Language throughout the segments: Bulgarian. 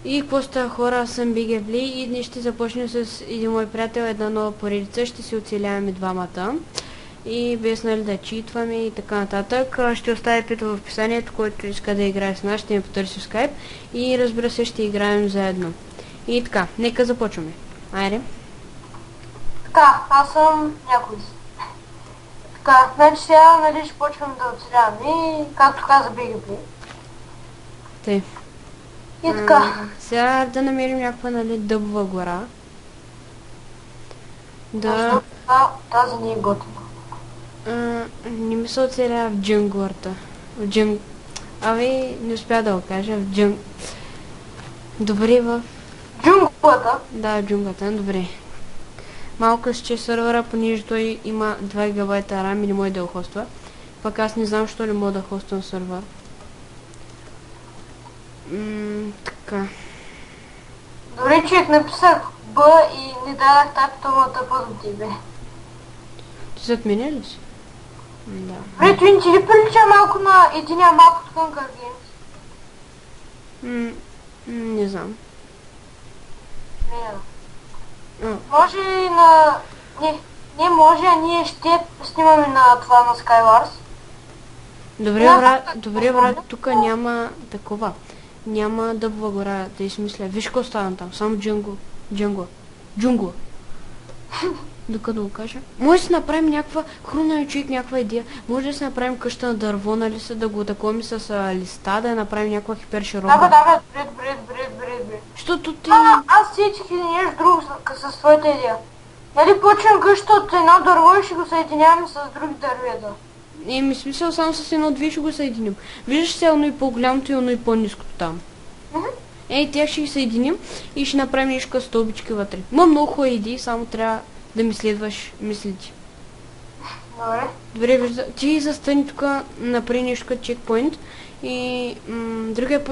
И какво става, хора, аз съм BigFly и днес ще започнем с един мой приятел, една нова поредица, ще си оцеляваме двамата. И без нали да читваме и така нататък. Ще оставя пито в описанието, който иска да играе с нас, ще ме потърси в скайп. И разбира се, ще играем заедно. И така, нека започваме. Айде. Така, аз съм някой. Така, значи сега нали ще почвам да оцеляваме и както каза BigFly. Тъй. И така. Сега да намерим някаква нали дъбова гора. Защото тази не е готина. Не ми се оцеля в джунглата. Абе, не успя да го кажа. Добре, в... Джунглата? Да, в джунглата, добре. Малко ще сървъра, понеже той има 2 гигабайта RAM и не може да го хоства. Пък аз не знам, що ли мога да хоствам сървър. Така. Добре, човек, написах Б и не дадах тапито му тъпа до тебе. Ти зад мене ли си? Да. Добре, Твин, ти ли прилича малко на единия малко от Hunger Games? Не знам. Не. Може и на... Не може, а ние ще снимаме на това на Skywars. Добре, брат, тук няма такова. Няма дъбова гора, да измисля. Виж какво стана там, само джунгла. Докато го кажа. Може да си направим някаква хрумна човек, някаква идея. Може да си направим къща на дърво, нали са, да го такоми с листа, да я направим някаква хипер широка. Да, бред. Защото ти... Аз сетих и нещо друго с твоята идея. Нали почвам къща от едно дърво и ще го съединяваме с други дървета. Еми, смисъл само с едно-две ще го съединим. Виждаш се едно и по-голямото и едно и по-ниското там. Ей, тях ще ги съединим и ще направим нещо стълбички вътре. Много хубави идеи, само трябва да ми следваш мислите. Добре, вижда. Ти застани тук, направи нещо като чекпоинт и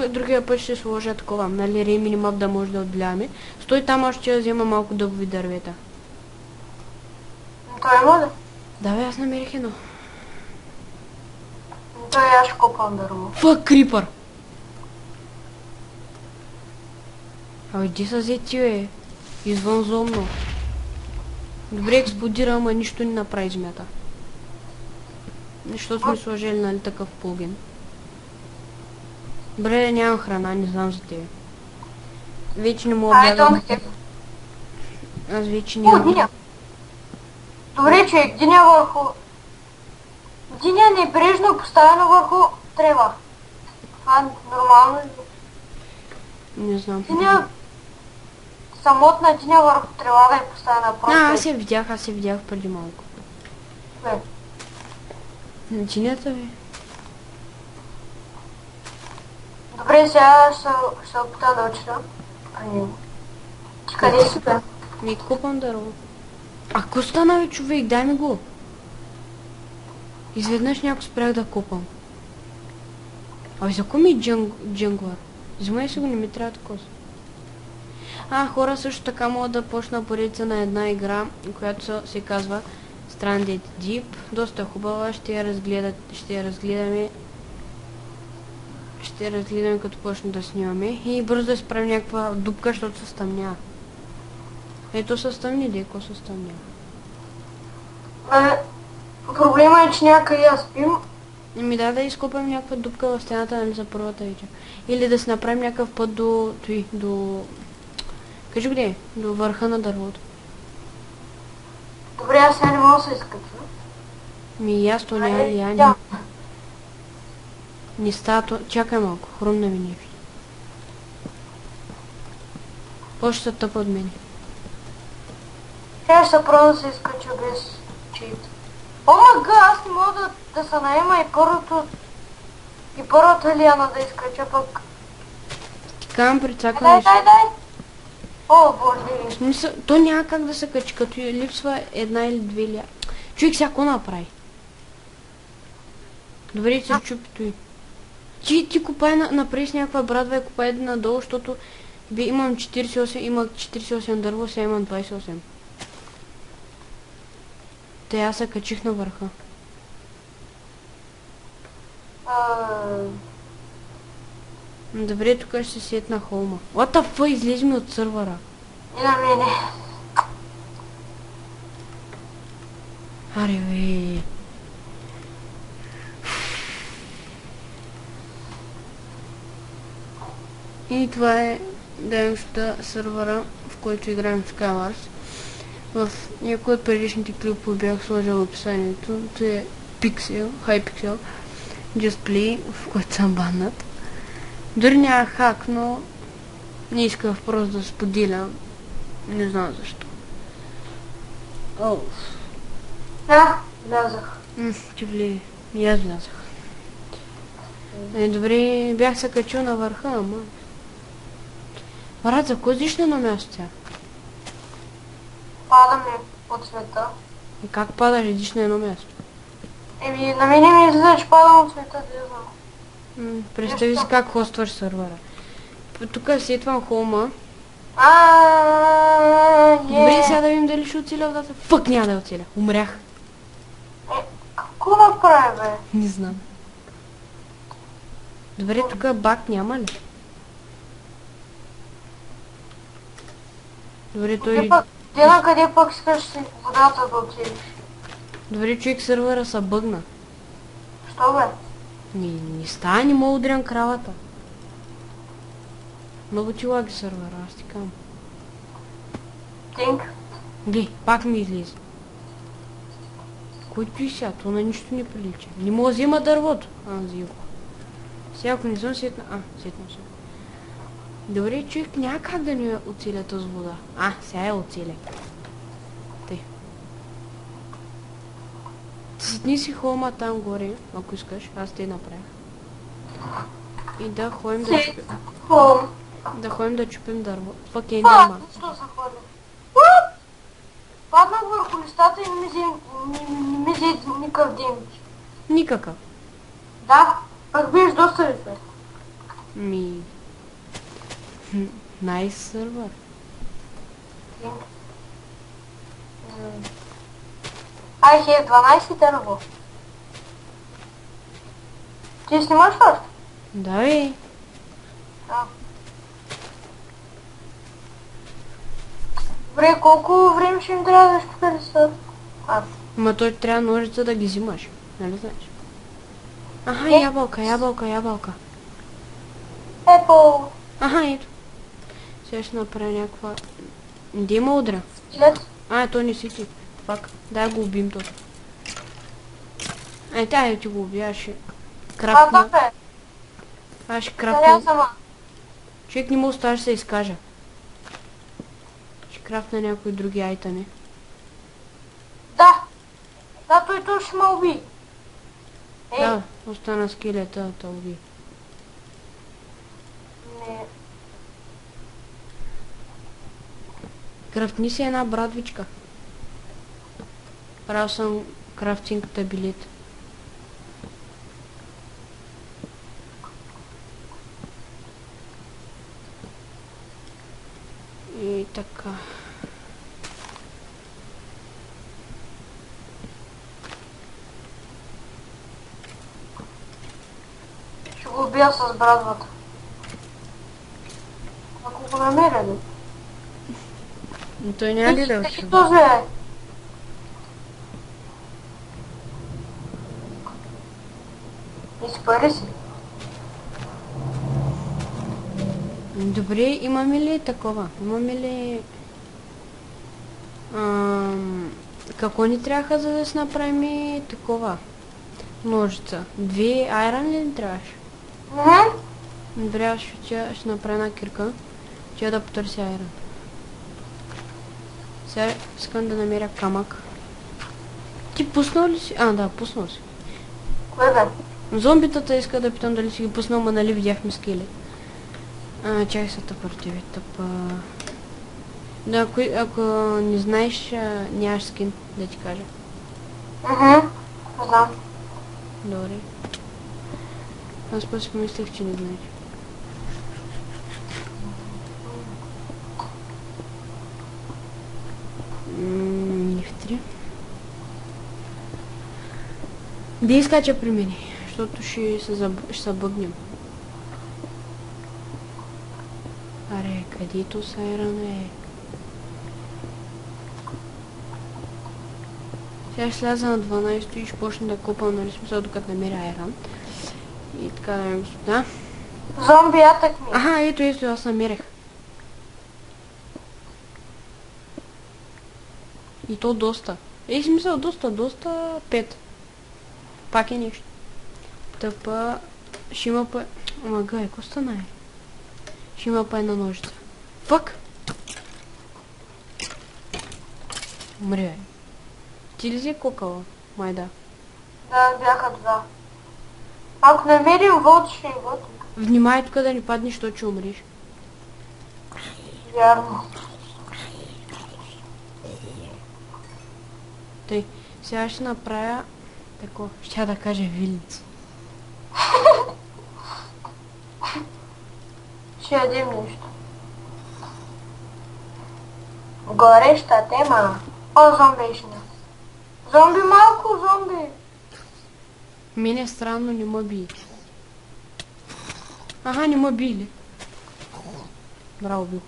другия път ще сложа такова, нали, рей минимап да може да отбеляваме. Стой там, аз ще взема малко дъбови дървета. Той има ли? Да, бе, аз намерих едно. Той аз ще копам дърво. Фак, крипър! Абе, де са взети, бе? Извънзомно. Добре експлодира, ама нищо не направи земята. Защото сме сложили, нали, такъв пулген. Добре, нямам храна, не знам за тебе. Вече не мога да бягам. Аз вече нямам. Добре, човек, диня върху... Диня небрежно поставена върху трева. Това нормално ли? Не знам. Диня... Самотна диня върху тревата е поставена просто. Аз я видях преди малко. Бе. Динята, бе. Добре, сега ще опитам да уча при него. Ти къде си, бе? Ми купам дърво. А какво стана, бе, човек? Дай ми го. Изведнъж някой спрях да купам. Абе, за кой ми е джанглър? Взимай си го, не ми трябва такова. Хора, също така мога да почна поредица на една игра, която се казва Stranded Deep. Доста хубава, ще я разгледаме. Ще я разгледаме като почнем да снимаме. И бързо да справим някаква дупка, защото се стъмнява. Ето се стъмни, деко се стъмнява. Проблема е, че някъде я спим. Еми да изкопам някаква дупка в стената, нали, за първата вечер. Или да си направим някакъв път до... Кажи къде е? До върха на дървото. Добре, аз сега не мога да се изкача. Ясно, няма ли я? Не става... Чакай малко, хрумна ми нещо. После са тъпа от мене. Сега ще се пробвам да се изкача без чит. Омага, аз не мога да се наема и първата лиана да изкача пък. Ти казвам прицакване. Дай. О, боже. В смисъл, то няма как да се качи, като липсва една или две лиана. Човек всяко направи. Добре, се чупи той. Ти копай направи с някаква брадва и копай надолу, защото имам 48 дърво, сега имам 28. Те аз се качих на върха. Добре, тук ще се сетна холма. What the fuck, излезе ми от сървъра. И на мене. Аре бе. И това е днешната сървъра, в който играем в Skywars. В някои от предишните клипове бях сложил описанието. Това е Pixel, Hypixel, Just Play, в който съм баннат. Дори няма хак, но не исках просто да споделям. Не знам защо. Оу. Да, влязах. Че влие. И аз влязах. Добре, бях се качил на върха, ама... Брат, за кой зиш на място тя? Падаме от света. И как падаш, идиш на едно място? Еми, на мене ми излиза, че падам от света, да знам. Представи си как хостваш сървъра. Тук сетвам холма. Добре, сега да видим дали ще оцеля водата. Фък, няма да оцеля. Умрях. Какво направи, бе? Не знам. Добре, тук бак няма ли? Добре, той... Де на къде пък искаш водата да отидеш? Добре, човек сървъра са бъгна. Що, бе? Не става, не мога удрям кравата. Много ти лаги сървъра, аз ти кам. Тинк. Гли, пак ми излезе. Който и сега, то на нищо не прилича. Не мога да взема дървото. Взема. Сега ако не съм сетна... сетна съм. Добре, човек няма как да ни оцеля тази вода. Сега я оцеля. Тъй. Сетни си холма там горе, ако искаш. Аз те направя. И да ходим да чупим. Да ходим да чупим дърво. Пък е няма. Защо се ходи? Паднах върху листата и не ми взе никакъв демидж. Никакъв. Да, пък биш доста липе. Найс сървър. I have 12 дърво. Ти снимаш още? Да, бе. Добре, колко време ще им трябва да ще листа? Ма той трябва ножица да ги взимаш. Нали знаеш? Ябълка. Епо. Ето. Сега ще направя някаква... Де има удра? Скелет. То не си ти. Пак. Дай го убим то. Тя ти го уби, аз ще крафтна. Аз ще крафтна. Човек не му оставаш да се изкажа. Ще крафтна някои други айтами. Да, той ще ме уби. Да, остана скелета да те уби. Не. Крафтни си една брадвичка. Правил съм крафтинг табилет. И така. Ще го убия с брадвата. Ако го намеря ли? Но той няма ли да отшива? Този е. Изпари си. Добре, имаме ли такова? Имаме ли... Какво ни трябваха, за да си направим такова? Ножица. 2 айрон ли ни трябваше? Добре, ще направя една кирка. Че да потърся айрон. Сега искам да намеря камък. Ти пуснал ли си? Да, пуснал си. Кое бе? Зомбитата иска да питам дали си ги пуснал, ма нали видяхме скелет. Чакай са тъпър тебе, тъпа. Да, ако не знаеш, нямаш скин, да ти кажа. Знам. Добре. Аз пък си помислих, че не знаеш. Нифтри. Да изкача при мене, защото ще се бъгнем. където са айрон е? Сега ще сляза на 12 и ще почна да купам, нали смисъл, докато намеря айрон. И така, дами господа. Зомби атак ми. Аха, ето, аз намерих. И то доста. Смисъл, доста, 5. Пак е нещо. Тъпа, ще има па... Ама гай, ко стана е? Ще има па една ножица. Фък! Умри, бе. Ти ли си кукала? Май да. Да, бяха два. Ако намерим вод, ще и вод. Внимай тук да ни паднеш, защото ще умриш. Вярно. Тъй, сега ще направя... Тако, ще да кажа вилица. Ще ядем нещо. Гореща тема. О, зомби ще не. Зомби, малко зомби. Мене е странно, не ме бие. Аха, не ме били. Браво, бил.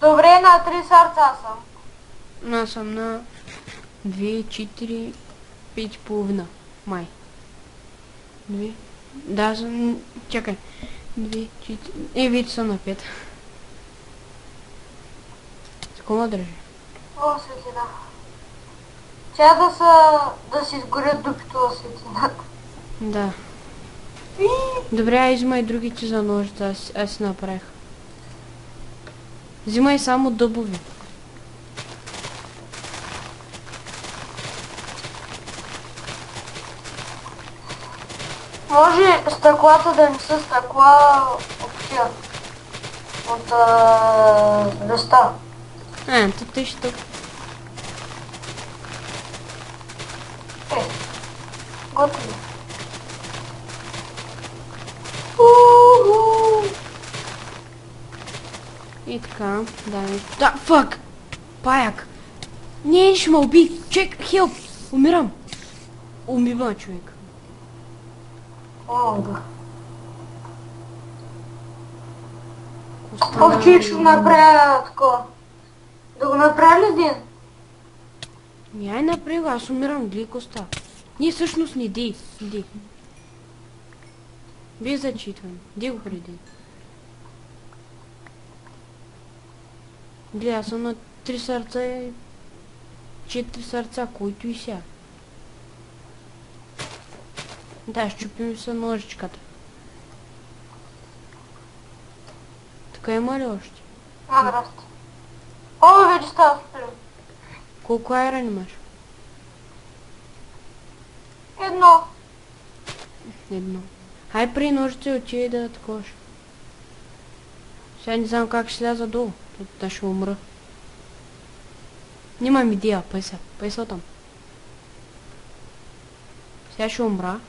Добре, на 3 сърца съм. Аз съм на 2, 4, 5,5. Май. 2. Да, съм... Чакай. 2, 4... Виж съм на 5. С кома държи? О, светлина. Чая да си изгорят дупито в светлината. Да. Добре, взимай другите за ножица, аз си направих. Взимай само дъбови. Може стъклата да не са стъкла от листа. Тъй ще тук. Готово. И така, да, фак! Паяк! Не, ще ме уби! Чек, хелп! Умирам! Умива човек. Овчик ще направя такова. Да го направя ли един? Ай направи го, аз умирам, гледай коста. Ние всъщност не дей. Без зачитване. Дей го преди. Гледай, аз съм на 3 сърца и 4 сърца, които и сега. Да, щупим се ножичката. Така има ли още? Здрасти. О, вече става супер. Колко айрон имаш? Едно. Хай при ножица отиде да таковаш. Сега не знам как ще сляза долу. Да ще умра. Нямам идея, пайса там. Сега ще умра.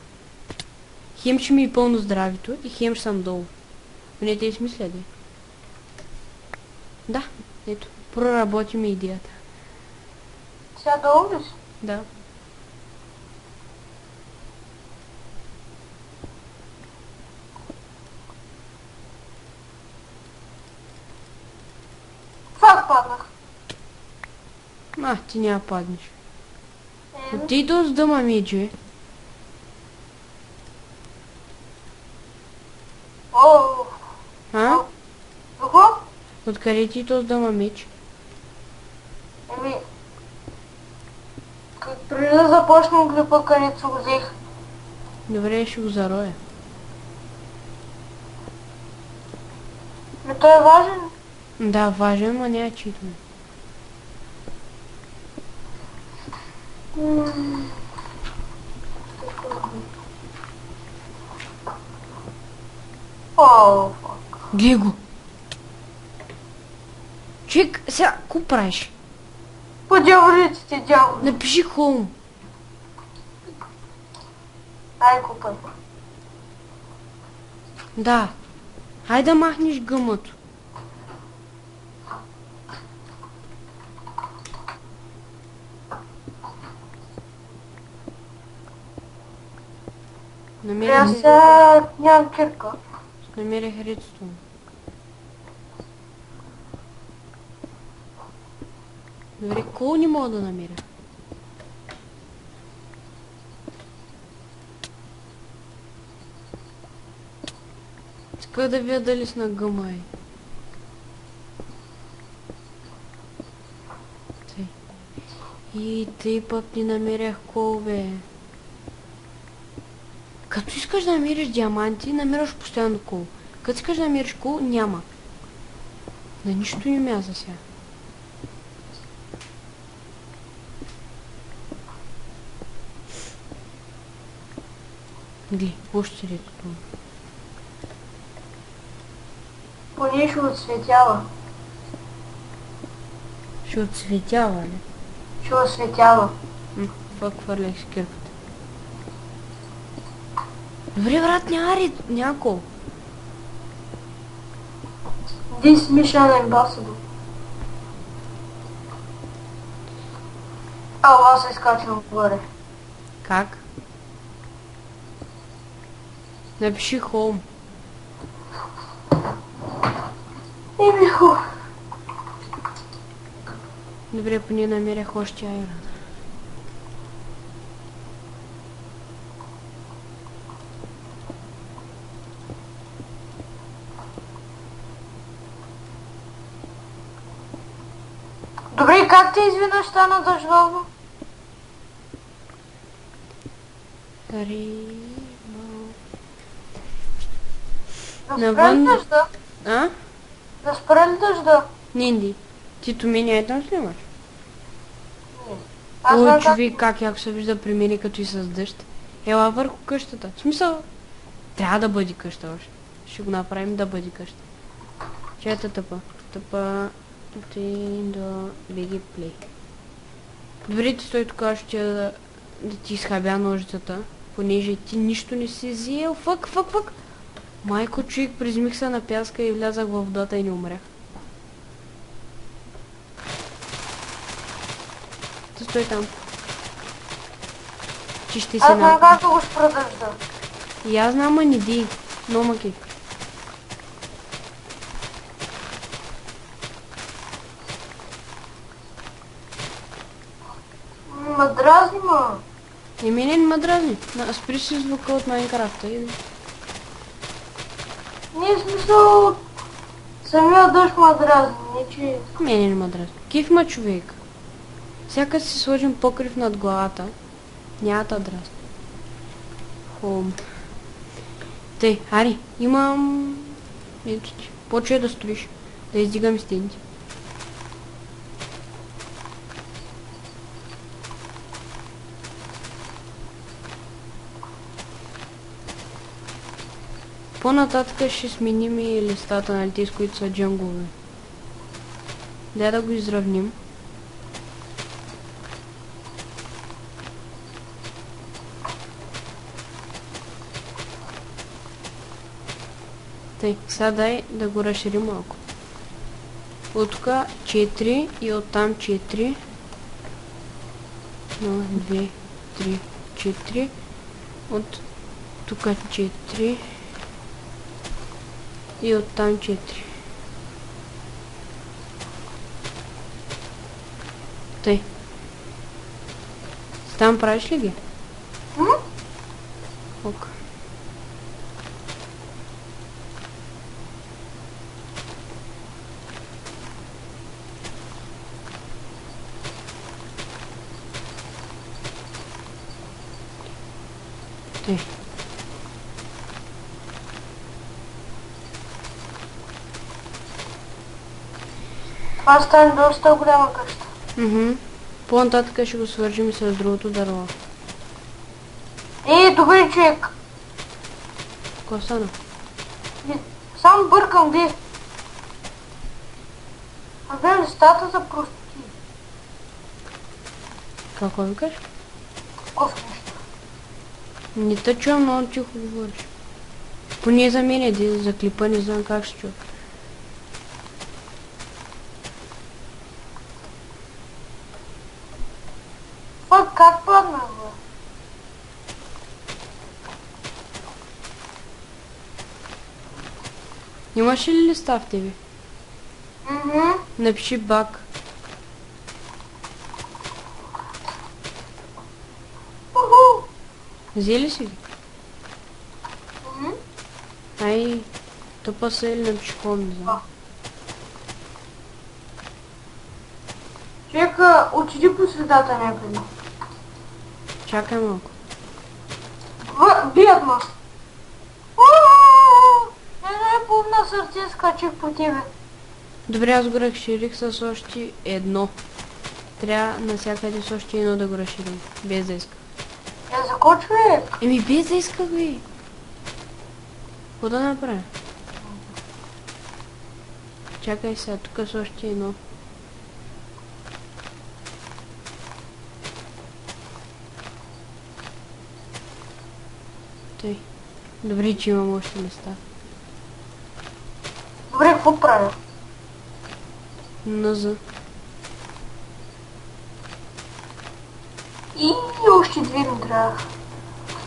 Хем ще ми е пълно здравето и хем ще съм долу. Не те измисля, де. Да, ето. Проработи ми идеята. Сега долу ли си? Да. Фак паднах. Ти няма паднеш. Отиди с дома, миджи. Какво? Откъде ти то с дома меч? Преди да започнем клипа, където го взех. Добре, ще го зароя. Той е важен? Да, важен, но няма читане. Гледай го! Човек, сега, ко правиш? По дяволите, дявол. Напиши хоум. Ай, купай. Да. Хай да махнеш гъмато. Аз сега нямам кирка. Намерих редстон. Добре, кол не мога да намеря. Исках да видя дали с на гъма е. Тъй. И тъй път не намерях кол, бе. Като искаш да намериш диаманти, намираш постоянно кол. Като искаш да намериш кол, няма. На нищо не мяза сега. Гли, още ли тук? Поне ще отсветява. Ще отцветява, ли? Ще осветява. Фак хвърлях с кирката. Добре, брат, няма кол. This mission impossible. Аз се изкачвам горе. Как? Напиши хоум. Хубаво. Добре, поне намерях още айрон. Добре, как ти изведнъж стана дъждовно? Да спре ли Навън... дъжда? А? Да спре ли дъжда? Нинди. Ти то мене е там снимаш? Не. Аз О, знам как... човек, как яко се вижда при мене като и с дъжд. Ела върху къщата. В смисъл, трябва да бъде къща още. Ще го направим да бъде къща. Чета тъпа. Тъпа... до BG Play. Добре, ти стой тук, ще да ти изхабя ножицата, понеже ти нищо не си взел. Фък. Майко, човек, призмих се на пяска и влязах във водата и не умрях. Ти стой там. Ти ще си Аз знам как да го спра дъжда. И аз знам, а не ди. Но маки. Ма дразни, ма. И мене не ме дразни. Спри си звука от Майнкрафта. Не е смисъл... Самия дъжд ма дразни, не че... Мене не ме дразни. Киф ма, човек. Сякаш си сложим покрив над главата. Няма да дразни. Хом. Тъй, ари, имам... Ето ти. Почвай да строиш. Да издигам стените. По-нататък ще сменим и листата, нали, тези, които са джангове. Дай да го изравним. Тъй, сега дай да го разширим малко. От тук 4 и оттам 4. 1, 2, 3, 4. От тук 4. И оттам 4. Тъй. Там правиш ли ги? Ок. Тъй. Това стане доста голяма къща. По-нататък ще го свържим с другото дърво. Добре, човек. Какво стана? Сам бъркам, де. А бе, листата за простоти. Какво викаш? Таков нещо. Не те чувам, много тихо говориш. Поне за мен, за клипа не знам как ще чува. Как падна, бе? Имаш ли листа в тебе? Напиши баг. Взели си ги? Мгм. Ай, тъпа са или на пешком, не знам. Човека, отиди по средата някъде. Чакай малко. Бият ма. Не, пълна сърце скачих по тебе. Добре, аз го разширих с още едно. Трябва навсякъде с още едно да го разширим. Без да иска. Я за кой човек? Еми без да иска ви. Какво да направя? Чакай сега, тук с още едно. Тъй. Добре, че имам още места. Добре, какво правя? Наза. И още две ми трябва.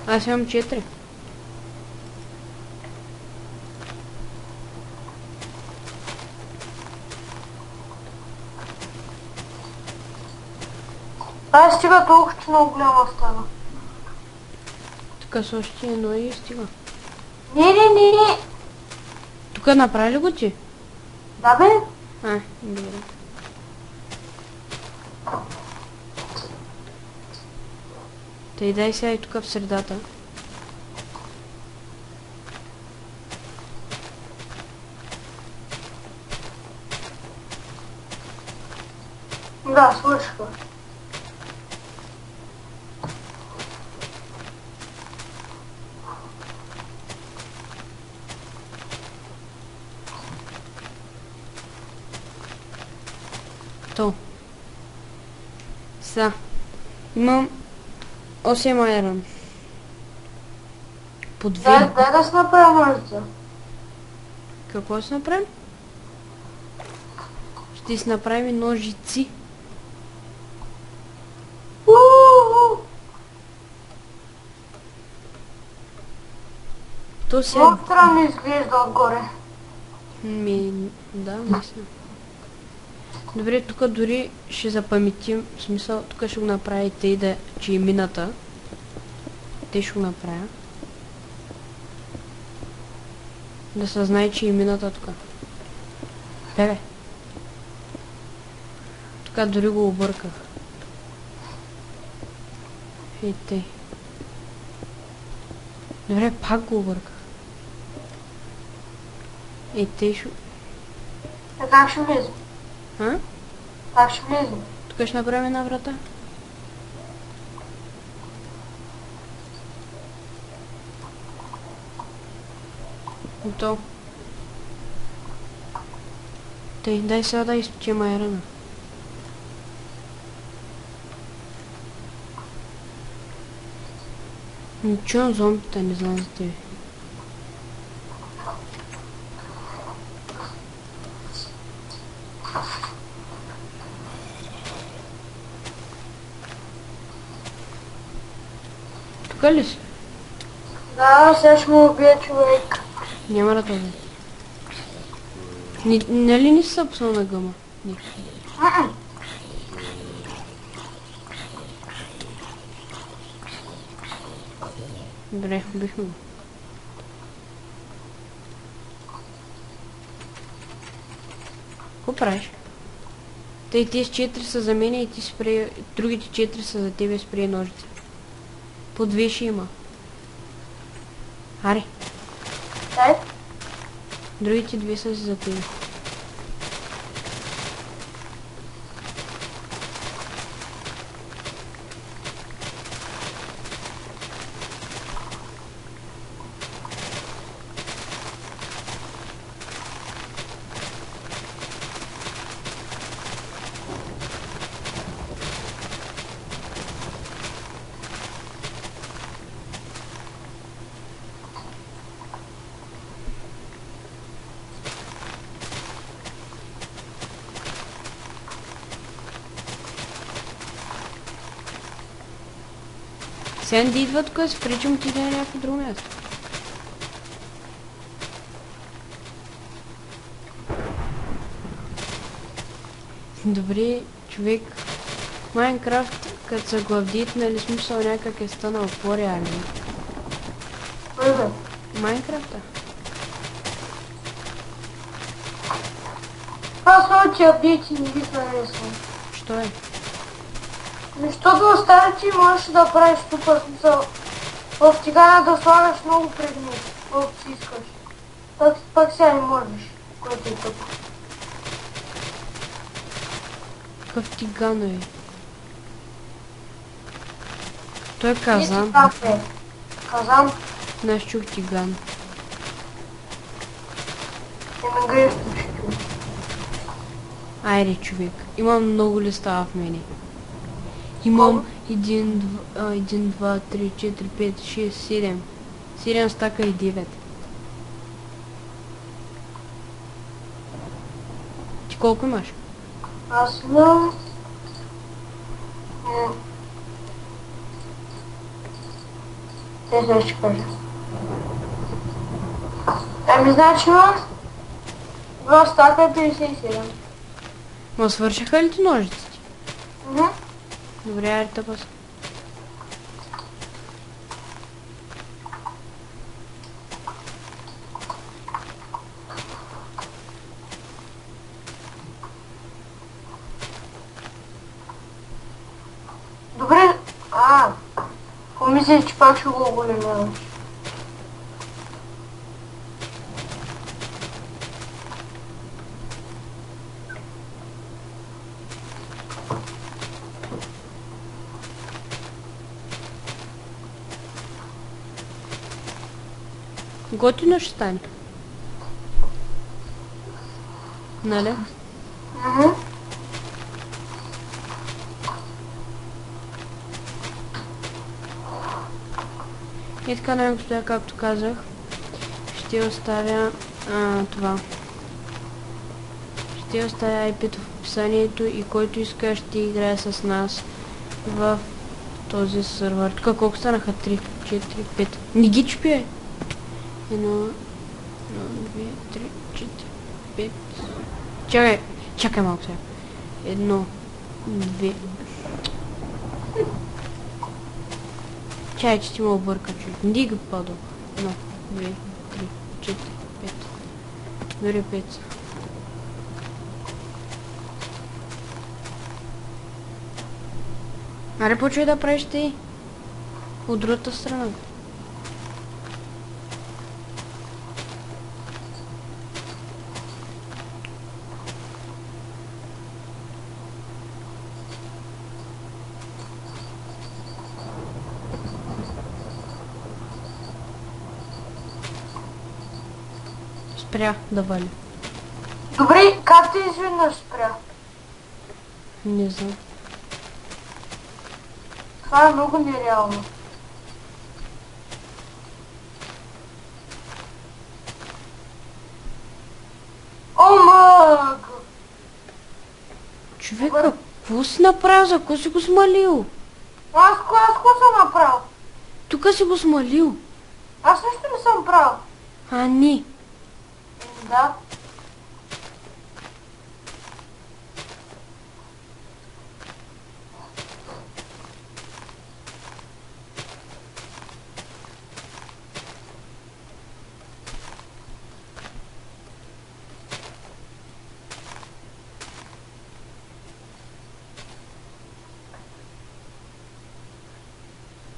Аз имам 4. Ай, стига толкова, че много голяма стана. Тук с още едно и стига. Не. Тук направи ли го ти? Да бе? А, добре. Тъй дай сега и тук в средата. Да, свършиха. То. Сега. Имам 8 айрон. По 2. Дай да си направя ножица. Какво ще направим? Ще си направим ножици. То сега... Много странно изглежда отгоре. Да, мисля. Добре, тук дори ще запаметим, в смисъл, тук ще го направи тъй да, че и мината. Те ще го направя. Да се знае, че и мината тук. Бе. Тук дори го обърках. И тъй. Добре, пак го обърках. И тъй ще... Как ще влезе? А? Как ще влезе? Тук ще направим една врата. Готово. Тъй, дай сега да изпечем айрана. Не чувам зомбите, не знам за тебе. Тук ли си? Да, сега ще му убия човек. Няма да това. Нали не си съпсал на гъма? Не. Добре, убихме го. Какво правиш? Тъй тези 4 са за мен и ти спре... другите 4 са за тебе, спре ножица. По 2 ще има. Аре, Дай. другите 2 са за тебе. Сега да идва тук, се причам ти да е някакво друго място. Добре, човек. Майнкрафт, като са го апдейтнали, смисъл някак е станал по-реален. Кой бе? Майнкрафта? Аз новите апдейти не ги харесвам. Що е? Защото в старите можеш да правиш тупа смисъл. В тигана да слагаш много предмети, колкото си искаш. Пак сега не можеш, което е тъпо. Какъв тигано е? Той е казан. Казан? Не, аз чух тиган. Еми грешно ще чуеш. Айде, човек. Имам много листа в мене. Имам 1, 2, 3, 4, 5, 6, 7. 7 стака и 9. Ти колко имаш? Аз имам... Сега ще кажа. Ами значи имам 2 стака и 57. Ма свършиха ли ти ножиците? Мгм. Добре, айде тъпа са. Добре, помислих, че пак ще го оголемяваш. Готино ще стане. Нали? Мгм. И така, дами и господа, както казах, ще оставя това. Ще оставя IP в описанието и който иска ще играе с нас в този сервер. Тук колко станаха? 3, 4, 5. Не ги чупи, бе! 1, 2, 3, 4, 5. Чакай малко сега. 1, 2. Чай, че ти ме обърка, човек. Не дига по-долу. 1, 2, 3, 4, 5. Дори 5 са. Аре, почвай да правиш ти. От другата страна. Спря да вали. Добре, как ти изведнъж спря? Не знам. Това е много нереално. О, мъг! Човека, какво си направил? За какво си го смалил? Аз какво съм направил? Тук си го смалил. Аз нищо не съм правил. А, не. Да.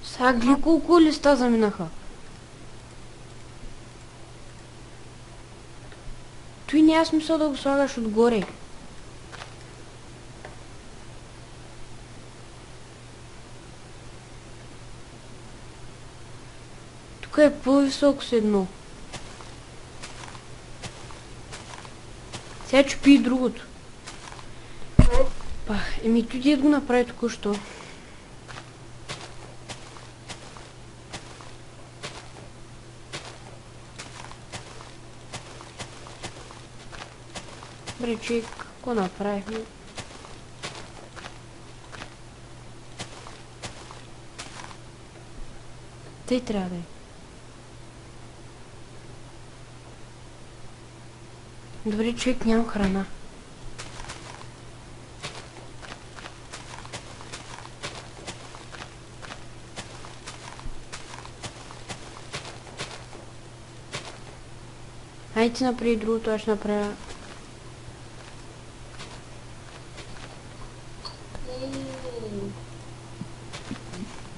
Сега гледай колко листа заминаха. Той няма смисъл да го слагаш отгоре. Тук е по-високо с едно. Сега чупи и другото. Еми, той дед го направи току-що. Добре, човек, какво направихме? Тъй трябва да е. Добре, човек, нямам храна. Айде си направи другото, аз ще направя.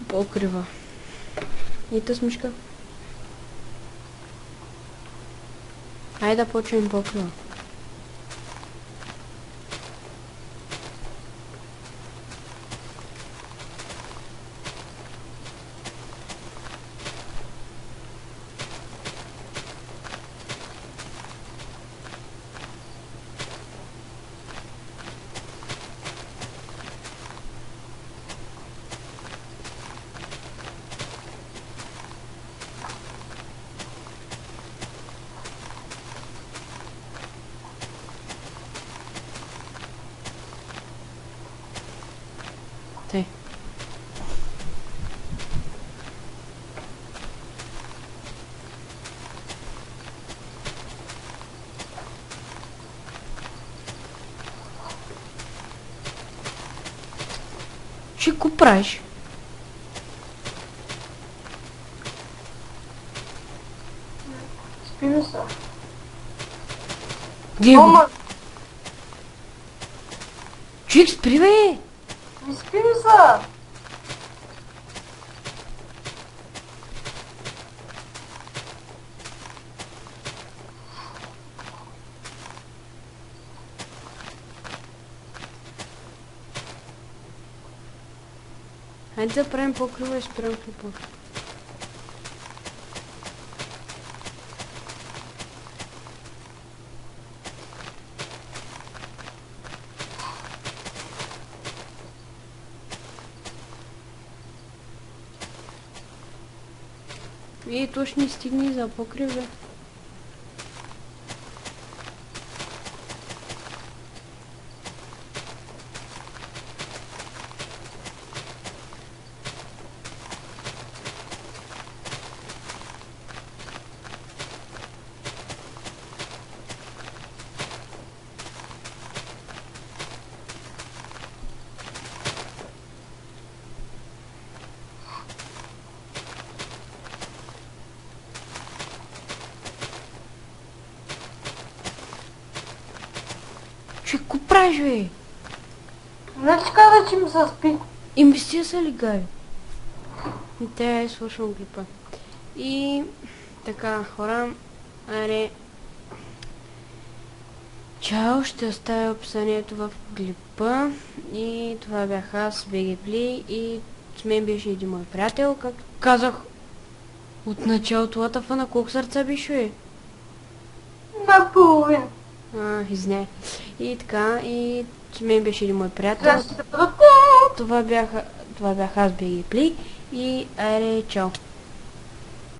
Покрива. И тъс мишка. Айде да почнем покрива. Тъй. Че го правиш? Спи ми се. Где го? Ома, Човек, спри бе! ми спи ми се. Хайде да правим покрива и спрям клипа. И то ще ни стигне за покрив, бе. Човек, го правиш, бе? Не ти каза, че ми се спи. Инвестия са ли гави? И те свършвам клипа. И така, хора, аре. Чао, ще оставя описанието в клипа. И това бях аз, BGPlay, и с мен беше един мой приятел. Как казах от началото, латафа на колко сърца беше? Наполовина. Изне. И така, и с мен беше един мой приятел. Трябва да се Това бях аз, BGPlay, и аре, чао.